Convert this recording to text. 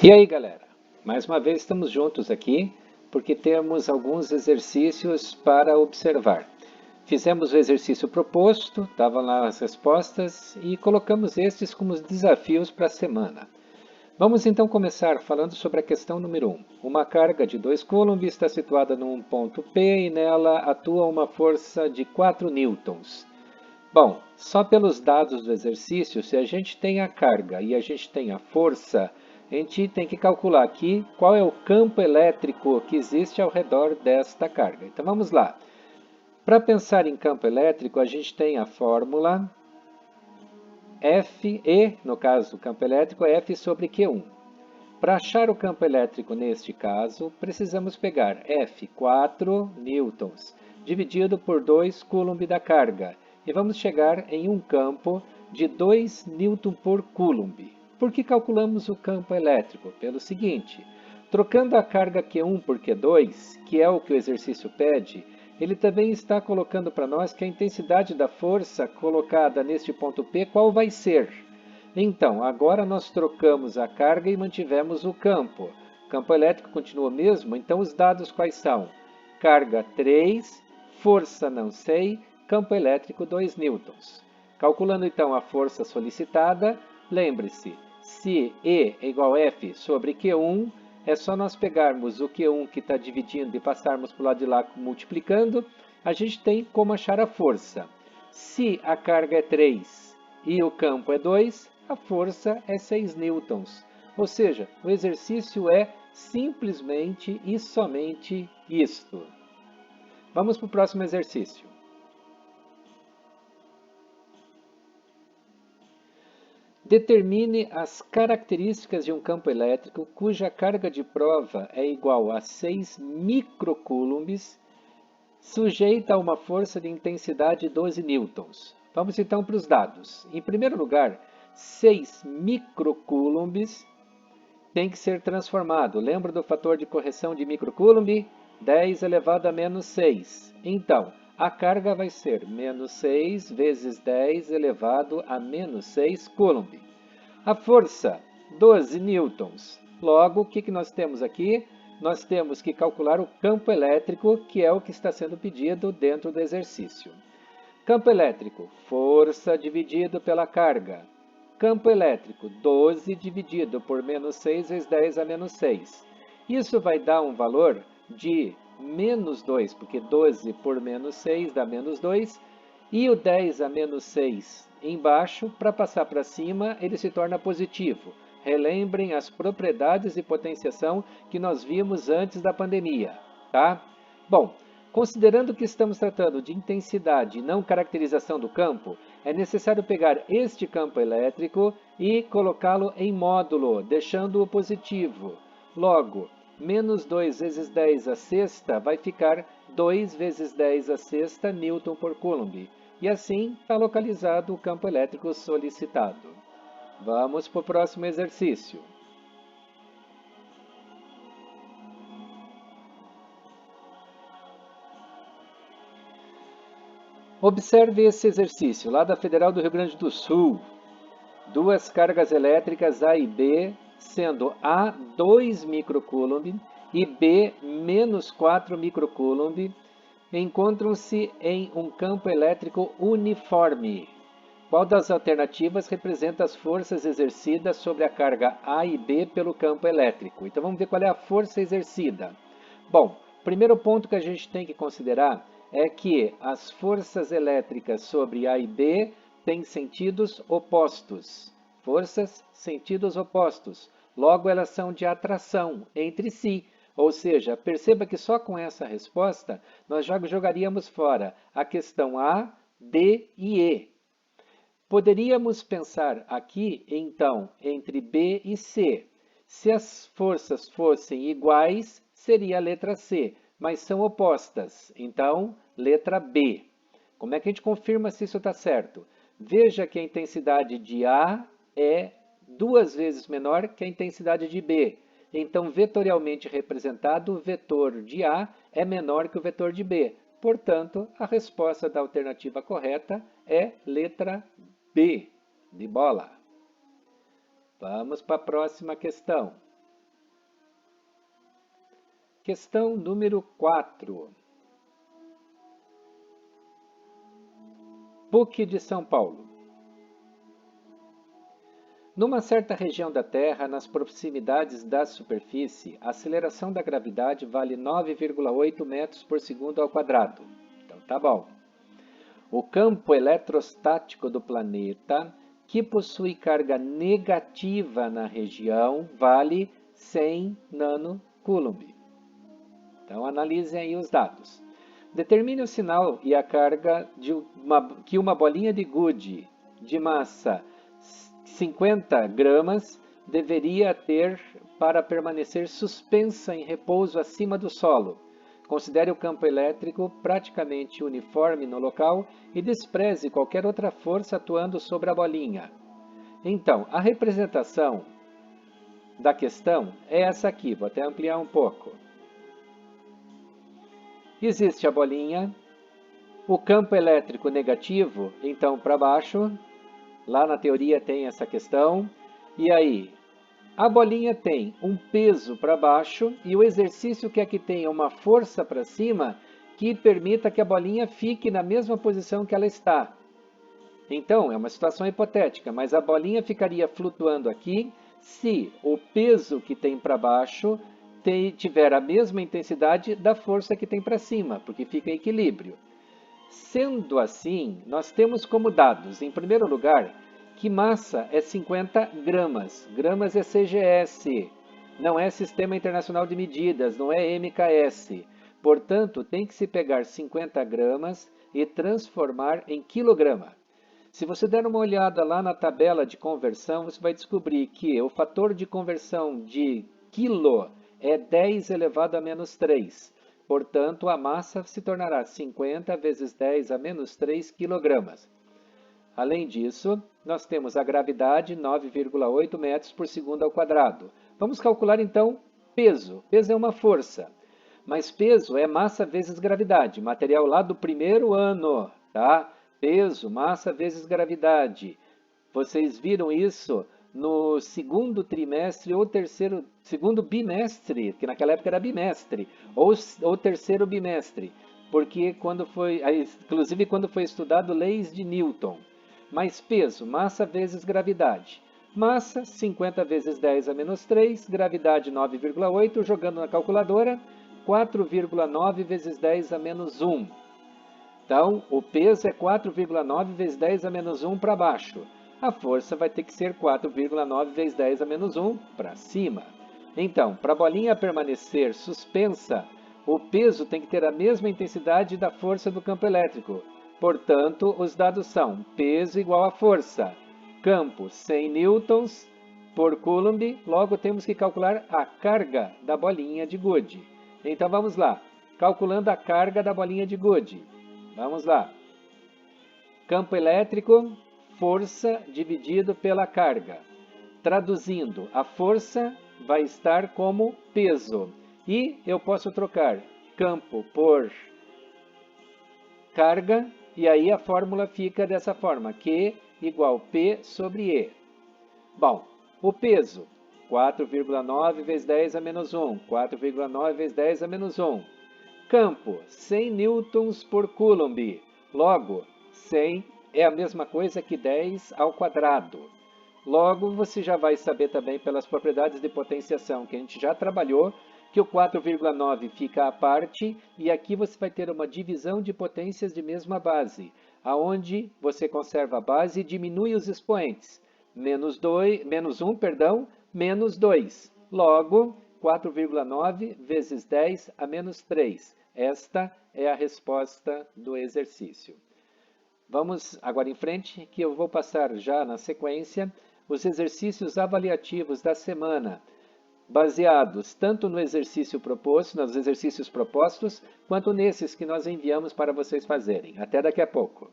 E aí, galera? Mais uma vez estamos juntos aqui porque temos alguns exercícios para observar. Fizemos o exercício proposto, estavam lá as respostas e colocamos estes como desafios para a semana. Vamos então começar falando sobre a questão número 1. Uma carga de 2 coulombs está situada num ponto P e nela atua uma força de 4 newtons. Bom, só pelos dados do exercício, se a gente tem a carga e a gente tem a força, a gente tem que calcular aqui qual é o campo elétrico que existe ao redor desta carga. Então vamos lá. Para pensar em campo elétrico, a gente tem a fórmula F, E, no caso do campo elétrico, é F sobre Q1. Para achar o campo elétrico neste caso, precisamos pegar F, 4 newtons, dividido por 2 coulomb da carga, e vamos chegar em um campo de 2 newton por coulomb. Por que calculamos o campo elétrico? Pelo seguinte, trocando a carga Q1 por Q2, que é o que o exercício pede, ele também está colocando para nós que a intensidade da força colocada neste ponto P, qual vai ser? Então, agora nós trocamos a carga e mantivemos o campo. O campo elétrico continua o mesmo, então os dados quais são? Carga 3, força não sei, campo elétrico 2 newtons. Calculando então a força solicitada, lembre-se, se E é igual a F sobre Q1, é só nós pegarmos o Q1 que está dividindo e passarmos para o lado de lá multiplicando, a gente tem como achar a força. Se a carga é 3 e o campo é 2, a força é 6 newtons. Ou seja, o exercício é simplesmente e somente isto. Vamos para o próximo exercício. Determine as características de um campo elétrico cuja carga de prova é igual a 6 microcoulombs, sujeita a uma força de intensidade 12 newtons. Vamos então para os dados. Em primeiro lugar, 6 microcoulombs tem que ser transformado. Lembra do fator de correção de microcoulomb? 10 elevado a menos 6. Então, a carga vai ser menos 6 vezes 10 elevado a menos 6 coulomb. A força, 12 newtons. Logo, o que nós temos aqui? Nós temos que calcular o campo elétrico, que é o que está sendo pedido dentro do exercício. Campo elétrico, força dividido pela carga. Campo elétrico, 12 dividido por menos 6 vezes 10 a menos 6. Isso vai dar um valor de menos 2, porque 12 por menos 6 dá menos 2. E o 10 a menos 6 embaixo, para passar para cima, ele se torna positivo. Relembrem as propriedades de potenciação que nós vimos antes da pandemia, tá? Bom, considerando que estamos tratando de intensidade e não caracterização do campo, é necessário pegar este campo elétrico e colocá-lo em módulo, deixando-o positivo. Logo, menos 2 vezes 10 a sexta vai ficar 2 vezes 10 a sexta newton por coulomb. E assim está localizado o campo elétrico solicitado. Vamos para o próximo exercício. Observe esse exercício lá da Federal do Rio Grande do Sul. Duas cargas elétricas A e B, sendo A 2 microcoulomb e B menos 4 microcoulomb, encontram-se em um campo elétrico uniforme. Qual das alternativas representa as forças exercidas sobre a carga A e B pelo campo elétrico? Então vamos ver qual é a força exercida. Bom, o primeiro ponto que a gente tem que considerar é que as forças elétricas sobre A e B têm sentidos opostos. Forças, sentidos opostos. Logo, elas são de atração entre si. Ou seja, perceba que só com essa resposta nós já jogaríamos fora a questão A, D e E. Poderíamos pensar aqui, então, entre B e C. Se as forças fossem iguais, seria a letra C, mas são opostas. Então, letra B. Como é que a gente confirma se isso está certo? Veja que a intensidade de A é 2 vezes menor que a intensidade de B. Então, vetorialmente representado, o vetor de A é menor que o vetor de B. Portanto, a resposta da alternativa correta é letra B, de bola. Vamos para a próxima questão. Questão número 4. PUC de São Paulo. Numa certa região da Terra, nas proximidades da superfície, a aceleração da gravidade vale 9,8 metros por segundo ao quadrado. Então tá bom. O campo eletrostático do planeta, que possui carga negativa na região, vale 100 nanocoulomb. Então analisem aí os dados. Determine o sinal e a carga que uma bolinha de gude de massa 50 gramas deveria ter para permanecer suspensa em repouso acima do solo. Considere o campo elétrico praticamente uniforme no local e despreze qualquer outra força atuando sobre a bolinha. Então, a representação da questão é essa aqui, vou até ampliar um pouco. Existe a bolinha, o campo elétrico negativo, então para baixo. Lá na teoria tem essa questão. E aí, a bolinha tem um peso para baixo e o exercício quer que tenha uma força para cima que permita que a bolinha fique na mesma posição que ela está. Então, é uma situação hipotética, mas a bolinha ficaria flutuando aqui se o peso que tem para baixo tiver a mesma intensidade da força que tem para cima, porque fica em equilíbrio. Sendo assim, nós temos como dados, em primeiro lugar, que massa é 50 gramas. Gramas é CGS, não é Sistema Internacional de Medidas, não é MKS. Portanto, tem que se pegar 50 gramas e transformar em quilograma. Se você der uma olhada lá na tabela de conversão, você vai descobrir que o fator de conversão de quilo é 10 elevado a menos 3. Portanto, a massa se tornará 50 vezes 10 a menos 3 quilogramas. Além disso, nós temos a gravidade, 9,8 metros por segundo ao quadrado. Vamos calcular então peso. Peso é uma força, mas peso é massa vezes gravidade. Material lá do primeiro ano, tá? Peso, massa vezes gravidade. Vocês viram isso no segundo trimestre ou segundo bimestre, que naquela época era bimestre, ou terceiro bimestre, porque inclusive quando foi estudado leis de Newton. Mais peso, massa vezes gravidade. Massa, 50 vezes 10 a menos 3, gravidade 9,8, jogando na calculadora, 4,9 vezes 10 a menos 1. Então, o peso é 4,9 vezes 10 a menos 1 para baixo. A força vai ter que ser 4,9 vezes 10 a menos 1 para cima. Então, para a bolinha permanecer suspensa, o peso tem que ter a mesma intensidade da força do campo elétrico. Portanto, os dados são peso igual a força. Campo 100 newtons por coulomb, logo temos que calcular a carga da bolinha de gude. Então vamos lá, calculando a carga da bolinha de gude. Vamos lá. Campo elétrico, força dividido pela carga. Traduzindo, a força vai estar como peso. E eu posso trocar campo por carga, e aí a fórmula fica dessa forma, Q igual P sobre E. Bom, o peso, 4,9 vezes 10 a menos 1, 4,9 vezes 10 a menos 1. Campo, 100 newtons por coulomb. Logo, 100 é a mesma coisa que 10 ao quadrado. Logo, você já vai saber também pelas propriedades de potenciação que a gente já trabalhou, que o 4,9 fica à parte, e aqui você vai ter uma divisão de potências de mesma base, aonde você conserva a base e diminui os expoentes. Menos 1, menos 2. Logo, 4,9 vezes 10 a menos 3. Esta é a resposta do exercício. Vamos agora em frente, que eu vou passar já na sequência os exercícios avaliativos da semana, baseados tanto no exercício proposto, nos exercícios propostos, quanto nesses que nós enviamos para vocês fazerem. Até daqui a pouco.